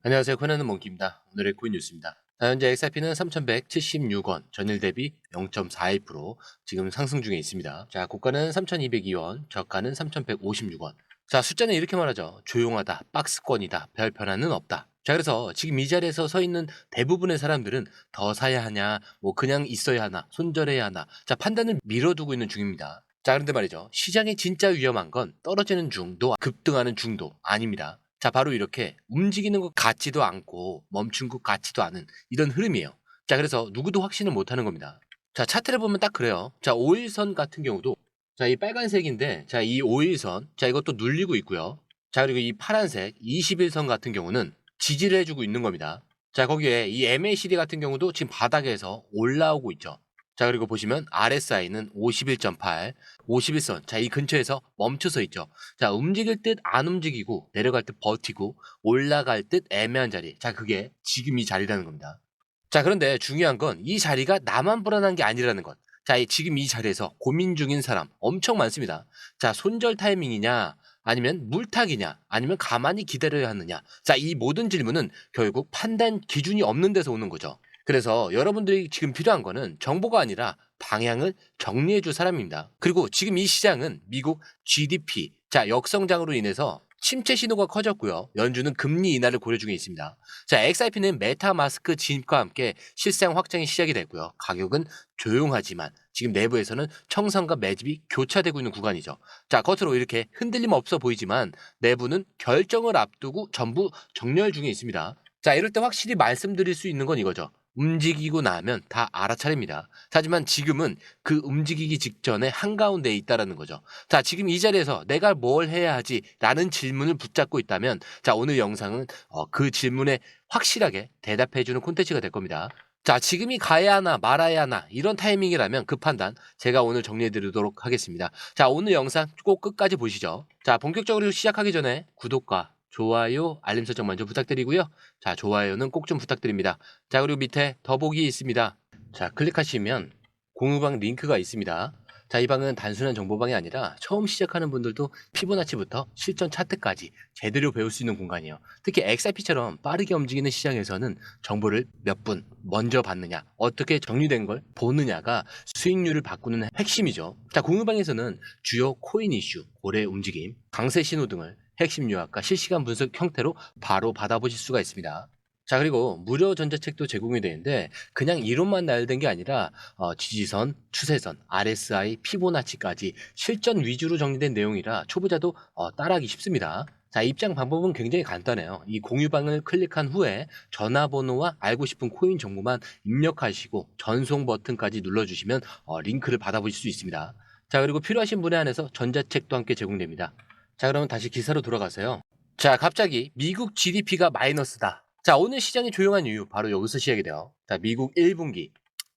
안녕하세요. 코난의 몽키입니다. 오늘의 코인 뉴스입니다. 현재 XRP는 3,176원, 전일 대비 0.41% 지금 상승 중에 있습니다. 자, 고가는 3,202원, 저가는 3,156원. 자, 숫자는 이렇게 말하죠. 조용하다, 박스권이다, 별 변화는 없다. 자, 그래서 지금 이 자리에서 서 있는 대부분의 사람들은 더 사야 하냐, 뭐 그냥 있어야 하나, 손절해야 하나. 자, 판단을 미뤄두고 있는 중입니다. 자, 그런데 말이죠. 시장이 진짜 위험한 건 떨어지는 중도, 급등하는 중도 아닙니다. 자, 바로 이렇게 움직이는 것 같지도 않고 멈춘 것 같지도 않은 이런 흐름이에요. 자, 그래서 누구도 확신을 못하는 겁니다. 자, 차트를 보면 딱 그래요. 자, 5일선 같은 경우도 자, 이 빨간색인데 자, 이 5일선 자, 이것도 눌리고 있고요. 자, 그리고 이 파란색 21선 같은 경우는 지지를 해주고 있는 겁니다. 자, 거기에 이 MACD 같은 경우도 지금 바닥에서 올라오고 있죠. 자, 그리고 보시면 RSI는 51.8, 51선. 자, 이 근처에서 멈춰서 있죠. 자, 움직일 듯 안 움직이고, 내려갈 듯 버티고, 올라갈 듯 애매한 자리. 자, 그게 지금 이 자리라는 겁니다. 자, 그런데 중요한 건 이 자리가 나만 불안한 게 아니라는 것. 자, 지금 이 자리에서 고민 중인 사람 엄청 많습니다. 자, 손절 타이밍이냐, 아니면 물타기냐, 아니면 가만히 기다려야 하느냐. 자, 이 모든 질문은 결국 판단 기준이 없는 데서 오는 거죠. 그래서 여러분들이 지금 필요한 거는 정보가 아니라 방향을 정리해 줄 사람입니다. 그리고 지금 이 시장은 미국 GDP, 자, 역성장으로 인해서 침체 신호가 커졌고요. 연준은 금리 인하를 고려 중에 있습니다. 자, XRP는 메타마스크 진입과 함께 실상 확장이 시작이 됐고요. 가격은 조용하지만 지금 내부에서는 청산과 매집이 교차되고 있는 구간이죠. 자, 겉으로 이렇게 흔들림 없어 보이지만 내부는 결정을 앞두고 전부 정렬 중에 있습니다. 자, 이럴 때 확실히 말씀드릴 수 있는 건 이거죠. 움직이고 나면 다 알아차립니다. 하지만 지금은 그 움직이기 직전에 한가운데에 있다라는 거죠. 자, 지금 이 자리에서 내가 뭘 해야 하지? 라는 질문을 붙잡고 있다면 자, 오늘 영상은 그 질문에 확실하게 대답해주는 콘텐츠가 될 겁니다. 자, 지금이 가야 하나 말아야 하나 이런 타이밍이라면 그 판단 제가 오늘 정리해드리도록 하겠습니다. 자, 오늘 영상 꼭 끝까지 보시죠. 자, 본격적으로 시작하기 전에 구독과 좋아요, 알림 설정 먼저 부탁드리고요. 자, 좋아요는 꼭 좀 부탁드립니다. 자, 그리고 밑에 더보기 있습니다. 자, 클릭하시면 공유방 링크가 있습니다. 자, 이 방은 단순한 정보방이 아니라 처음 시작하는 분들도 피보나치부터 실전 차트까지 제대로 배울 수 있는 공간이에요. 특히 XRP처럼 빠르게 움직이는 시장에서는 정보를 몇 분 먼저 받느냐, 어떻게 정리된 걸 보느냐가 수익률을 바꾸는 핵심이죠. 자, 공유방에서는 주요 코인 이슈, 고래 움직임, 강세 신호 등을 핵심 요약과 실시간 분석 형태로 바로 받아보실 수가 있습니다. 자, 그리고 무료 전자책도 제공이 되는데 그냥 이론만 나열된 게 아니라 지지선, 추세선, RSI, 피보나치까지 실전 위주로 정리된 내용이라 초보자도 따라하기 쉽습니다. 자, 입장 방법은 굉장히 간단해요. 이 공유방을 클릭한 후에 전화번호와 알고 싶은 코인 정보만 입력하시고 전송 버튼까지 눌러주시면 링크를 받아보실 수 있습니다. 자, 그리고 필요하신 분에 한해서 전자책도 함께 제공됩니다. 자, 그러면 다시 기사로 돌아가세요. 자, 갑자기 미국 GDP가 마이너스다. 자, 오늘 시장이 조용한 이유 바로 여기서 시작이 돼요. 자, 미국 1분기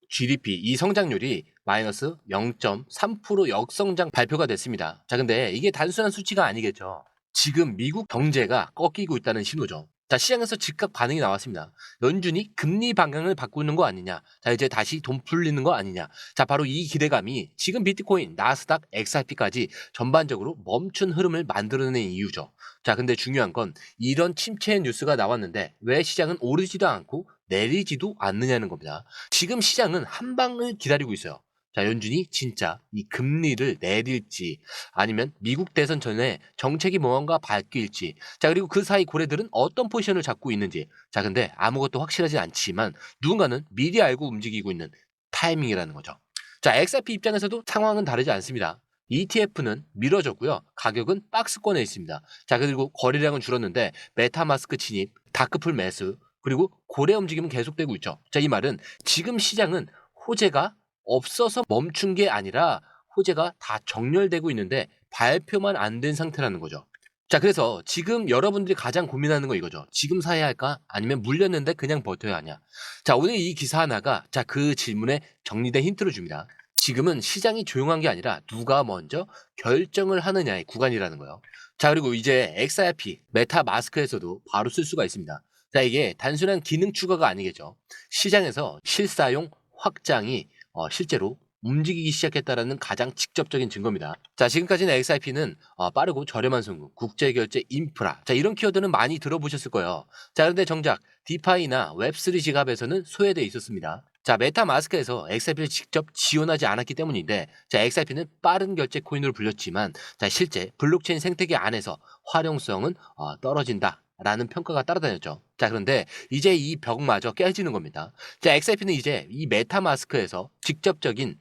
GDP 이 성장률이 마이너스 0.3% 역성장 발표가 됐습니다. 자, 근데 이게 단순한 수치가 아니겠죠. 지금 미국 경제가 꺾이고 있다는 신호죠. 자, 시장에서 즉각 반응이 나왔습니다. 연준이 금리 방향을 바꾸는 거 아니냐. 자, 이제 다시 돈 풀리는 거 아니냐. 자, 바로 이 기대감이 지금 비트코인, 나스닥, XRP까지 전반적으로 멈춘 흐름을 만들어낸 이유죠. 자, 근데 중요한 건 이런 침체 뉴스가 나왔는데 왜 시장은 오르지도 않고 내리지도 않느냐는 겁니다. 지금 시장은 한 방을 기다리고 있어요. 자, 연준이 진짜 이 금리를 내릴지 아니면 미국 대선 전에 정책이 뭔가 바뀔지. 자, 그리고 그 사이 고래들은 어떤 포지션을 잡고 있는지. 자, 근데 아무것도 확실하지 않지만 누군가는 미리 알고 움직이고 있는 타이밍이라는 거죠. 자, XRP 입장에서도 상황은 다르지 않습니다. ETF는 미뤄졌고요. 가격은 박스권에 있습니다. 자, 그리고 거래량은 줄었는데 메타마스크 진입, 다크풀 매수, 그리고 고래 움직임은 계속되고 있죠. 자, 이 말은 지금 시장은 호재가 없어서 멈춘 게 아니라 호재가 다 정렬되고 있는데 발표만 안 된 상태라는 거죠. 자, 그래서 지금 여러분들이 가장 고민하는 거 이거죠. 지금 사야 할까? 아니면 물렸는데 그냥 버텨야 하냐? 자, 오늘 이 기사 하나가 자, 그 질문에 정리된 힌트를 줍니다. 지금은 시장이 조용한 게 아니라 누가 먼저 결정을 하느냐의 구간이라는 거예요. 자, 그리고 이제 XRP, 메타마스크에서도 바로 쓸 수가 있습니다. 자, 이게 단순한 기능 추가가 아니겠죠. 시장에서 실사용 확장이 실제로 움직이기 시작했다라는 가장 직접적인 증거입니다. 자, 지금까지는 XRP는 빠르고 저렴한 송금, 국제결제 인프라, 자, 이런 키워드는 많이 들어보셨을 거예요. 자, 그런데 정작 디파이나 웹3 지갑에서는 소외되어 있었습니다. 자, 메타마스크에서 XRP를 직접 지원하지 않았기 때문인데, 자, XRP는 빠른 결제 코인으로 불렸지만, 자, 실제 블록체인 생태계 안에서 활용성은 떨어진다. 라는 평가가 따라다녔죠. 자, 그런데 이제 이 벽마저 깨지는 겁니다. 자, XRP는 이제 이 메타마스크에서 직접적인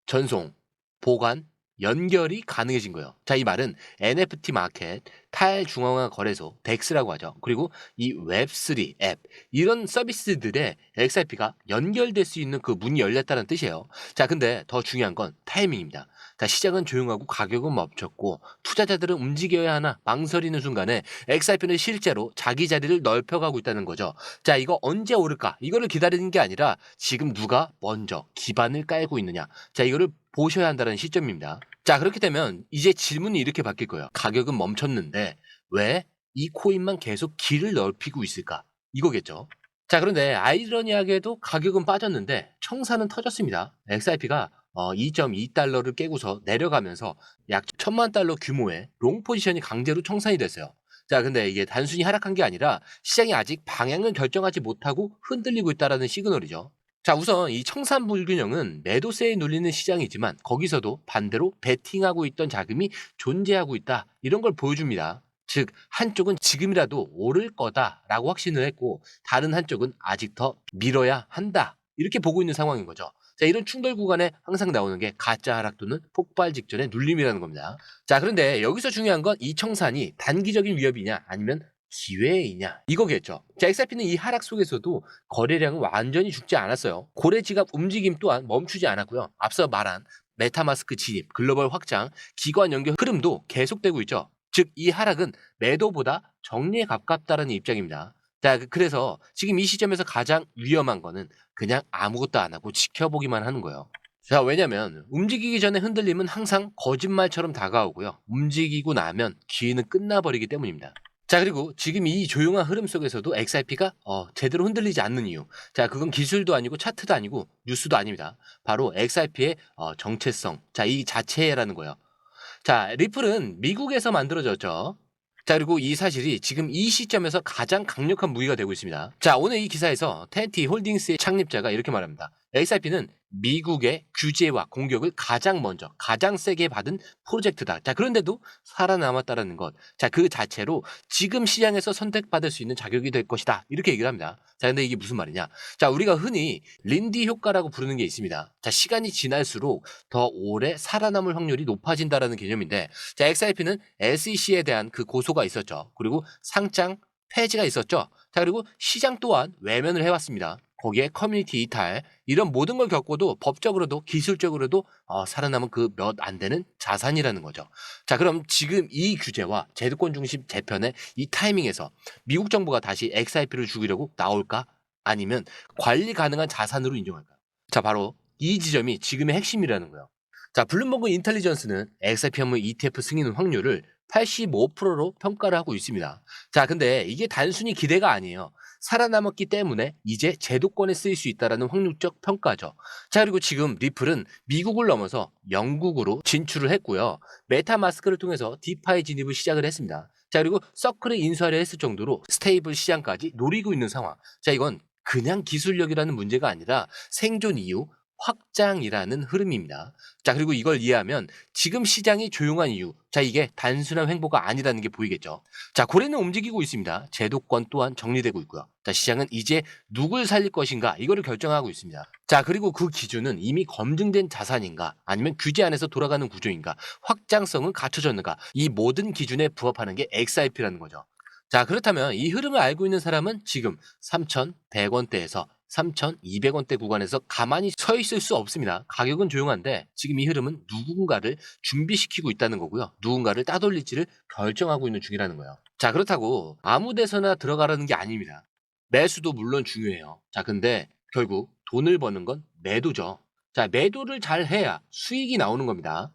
전송, 보관, 연결이 가능해진 거예요. 자, 이 말은 NFT 마켓, 탈중앙화 거래소, DEX라고 하죠. 그리고 이 웹3 앱, 이런 서비스들에 XRP가 연결될 수 있는 그 문이 열렸다는 뜻이에요. 자, 근데 더 중요한 건 타이밍입니다. 자, 시장은 조용하고 가격은 멈췄고 투자자들은 움직여야 하나 망설이는 순간에 XRP는 실제로 자기 자리를 넓혀가고 있다는 거죠. 자, 이거 언제 오를까? 이거를 기다리는 게 아니라 지금 누가 먼저 기반을 깔고 있느냐. 자, 이거를 보셔야 한다는 시점입니다. 자, 그렇게 되면 이제 질문이 이렇게 바뀔 거예요. 가격은 멈췄는데 왜 이 코인만 계속 길을 넓히고 있을까? 이거겠죠. 자, 그런데 아이러니하게도 가격은 빠졌는데 청산은 터졌습니다. XRP가 2.2달러를 깨고서 내려가면서 약 1000만 달러 규모의 롱 포지션이 강제로 청산이 됐어요. 자, 근데 이게 단순히 하락한 게 아니라 시장이 아직 방향을 결정하지 못하고 흔들리고 있다는 시그널이죠. 자, 우선 이 청산 불균형은 매도세에 눌리는 시장이지만 거기서도 반대로 베팅하고 있던 자금이 존재하고 있다. 이런 걸 보여줍니다. 즉, 한쪽은 지금이라도 오를 거다라고 확신을 했고 다른 한쪽은 아직 더 밀어야 한다. 이렇게 보고 있는 상황인 거죠. 자, 이런 충돌 구간에 항상 나오는 게 가짜 하락 또는 폭발 직전의 눌림이라는 겁니다. 자, 그런데 여기서 중요한 건 이 청산이 단기적인 위협이냐 아니면 기회이냐 이거겠죠. 자, XRP는 이 하락 속에서도 거래량은 완전히 죽지 않았어요. 고래 지갑 움직임 또한 멈추지 않았고요. 앞서 말한 메타마스크 진입, 글로벌 확장, 기관 연결 흐름도 계속되고 있죠. 즉, 이 하락은 매도보다 정리에 가깝다는 입장입니다. 자, 그래서 지금 이 시점에서 가장 위험한 거는 그냥 아무것도 안 하고 지켜보기만 하는 거예요. 자, 왜냐면 움직이기 전에 흔들림은 항상 거짓말처럼 다가오고요. 움직이고 나면 기회는 끝나버리기 때문입니다. 자, 그리고 지금 이 조용한 흐름 속에서도 XRP가 제대로 흔들리지 않는 이유. 자, 그건 기술도 아니고 차트도 아니고 뉴스도 아닙니다. 바로 XRP의 정체성. 자, 이 자체라는 거예요. 자, 리플은 미국에서 만들어졌죠. 자, 그리고 이 사실이 지금 이 시점에서 가장 강력한 무기가 되고 있습니다. 자, 오늘 이 기사에서 텐티 홀딩스의 창립자가 이렇게 말합니다. XRP는 미국의 규제와 공격을 가장 먼저, 가장 세게 받은 프로젝트다. 자, 그런데도 살아남았다는 것. 자, 그 자체로 지금 시장에서 선택받을 수 있는 자격이 될 것이다. 이렇게 얘기를 합니다. 자, 근데 이게 무슨 말이냐? 자, 우리가 흔히 린디 효과라고 부르는 게 있습니다. 자, 시간이 지날수록 더 오래 살아남을 확률이 높아진다라는 개념인데, 자, XRP는 SEC에 대한 그 고소가 있었죠. 그리고 상장 폐지가 있었죠. 자, 그리고 시장 또한 외면을 해왔습니다. 거기에 커뮤니티 이탈, 이런 모든 걸 겪고도 법적으로도 기술적으로도 살아남은 그 몇 안 되는 자산이라는 거죠. 자, 그럼 지금 이 규제와 제도권 중심 재편의 이 타이밍에서 미국 정부가 다시 XRP를 죽이려고 나올까? 아니면 관리 가능한 자산으로 인정할까? 자, 바로 이 지점이 지금의 핵심이라는 거예요. 자, 블룸버그 인텔리전스는 XRP 현물 ETF 승인 확률을 85%로 평가를 하고 있습니다. 자, 근데 이게 단순히 기대가 아니에요. 살아남았기 때문에 이제 제도권에 쓰일 수 있다는 확률적 평가죠. 자, 그리고 지금 리플은 미국을 넘어서 영국으로 진출을 했고요. 메타마스크를 통해서 디파이 진입을 시작을 했습니다. 자, 그리고 서클을 인수하려 했을 정도로 스테이블 시장까지 노리고 있는 상황. 자, 이건 그냥 기술력이라는 문제가 아니라 생존 이유, 확장이라는 흐름입니다. 자, 그리고 이걸 이해하면 지금 시장이 조용한 이유, 자, 이게 단순한 횡보가 아니라는 게 보이겠죠. 자, 고래는 움직이고 있습니다. 제도권 또한 정리되고 있고요. 자, 시장은 이제 누굴 살릴 것인가 이거를 결정하고 있습니다. 자, 그리고 그 기준은 이미 검증된 자산인가 아니면 규제 안에서 돌아가는 구조인가, 확장성은 갖춰졌는가, 이 모든 기준에 부합하는 게 XRP라는 거죠. 자, 그렇다면 이 흐름을 알고 있는 사람은 지금 3,100원대에서 3,200원대 구간에서 가만히 서 있을 수 없습니다. 가격은 조용한데 지금 이 흐름은 누군가를 준비시키고 있다는 거고요. 누군가를 따돌릴지를 결정하고 있는 중이라는 거예요. 자, 그렇다고 아무 데서나 들어가라는 게 아닙니다. 매수도 물론 중요해요. 자, 근데 결국 돈을 버는 건 매도죠. 자, 매도를 잘 해야 수익이 나오는 겁니다.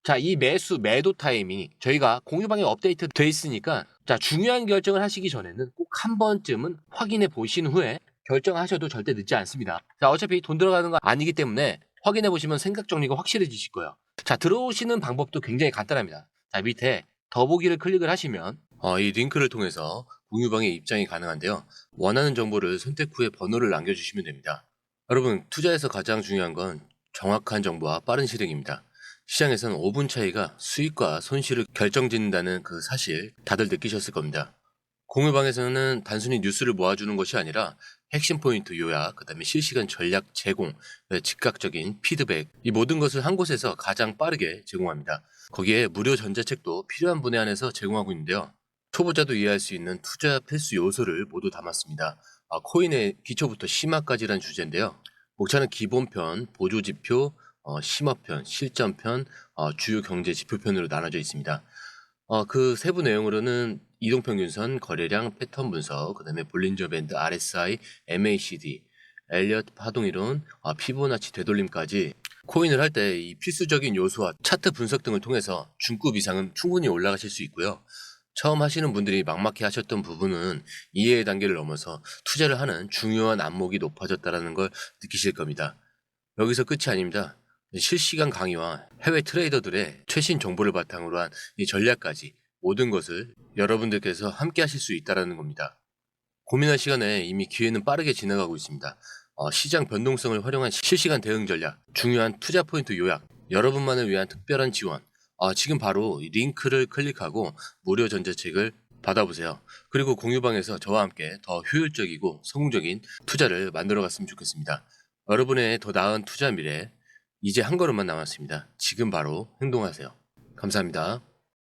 자, 이 매도 타이밍 저희가 공유방에 업데이트 돼 있으니까, 자, 중요한 결정을 하시기 전에는 꼭 한 번쯤은 확인해 보신 후에 결정하셔도 절대 늦지 않습니다. 자, 어차피 돈 들어가는 거 아니기 때문에 확인해 보시면 생각 정리가 확실해지실 거예요. 자, 들어오시는 방법도 굉장히 간단합니다. 자, 밑에 더보기를 클릭을 하시면 이 링크를 통해서 공유방에 입장이 가능한데요. 원하는 정보를 선택 후에 번호를 남겨주시면 됩니다. 여러분, 투자에서 가장 중요한 건 정확한 정보와 빠른 실행입니다. 시장에서는 5분 차이가 수익과 손실을 결정짓는다는 그 사실 다들 느끼셨을 겁니다. 공유방에서는 단순히 뉴스를 모아주는 것이 아니라 핵심 포인트 요약, 그다음에 실시간 전략 제공, 즉각적인 피드백, 이 모든 것을 한 곳에서 가장 빠르게 제공합니다. 거기에 무료 전자책도 필요한 분에 한해서 제공하고 있는데요. 초보자도 이해할 수 있는 투자 필수 요소를 모두 담았습니다. 코인의 기초부터 심화까지란 주제인데요. 목차는 기본편, 보조지표, 심화편, 실전편, 주요 경제 지표편으로 나눠져 있습니다. 그 세부 내용으로는 이동평균선, 거래량, 패턴 분석, 그다음에 볼린저 밴드, RSI, MACD, 엘리엇 파동이론, 피보나치 되돌림까지 코인을 할 때 이 필수적인 요소와 차트 분석 등을 통해서 중급 이상은 충분히 올라가실 수 있고요. 처음 하시는 분들이 막막해 하셨던 부분은 이해의 단계를 넘어서 투자를 하는 중요한 안목이 높아졌다는 걸 느끼실 겁니다. 여기서 끝이 아닙니다. 실시간 강의와 해외 트레이더들의 최신 정보를 바탕으로 한 이 전략까지 모든 것을 여러분들께서 함께 하실 수 있다는 겁니다. 고민할 시간에 이미 기회는 빠르게 지나가고 있습니다. 시장 변동성을 활용한 실시간 대응 전략, 중요한 투자 포인트 요약, 여러분만을 위한 특별한 지원. 지금 바로 이 링크를 클릭하고 무료 전자책을 받아보세요. 그리고 공유방에서 저와 함께 더 효율적이고 성공적인 투자를 만들어 갔으면 좋겠습니다. 여러분의 더 나은 투자 미래, 이제 한 걸음만 남았습니다. 지금 바로 행동하세요. 감사합니다.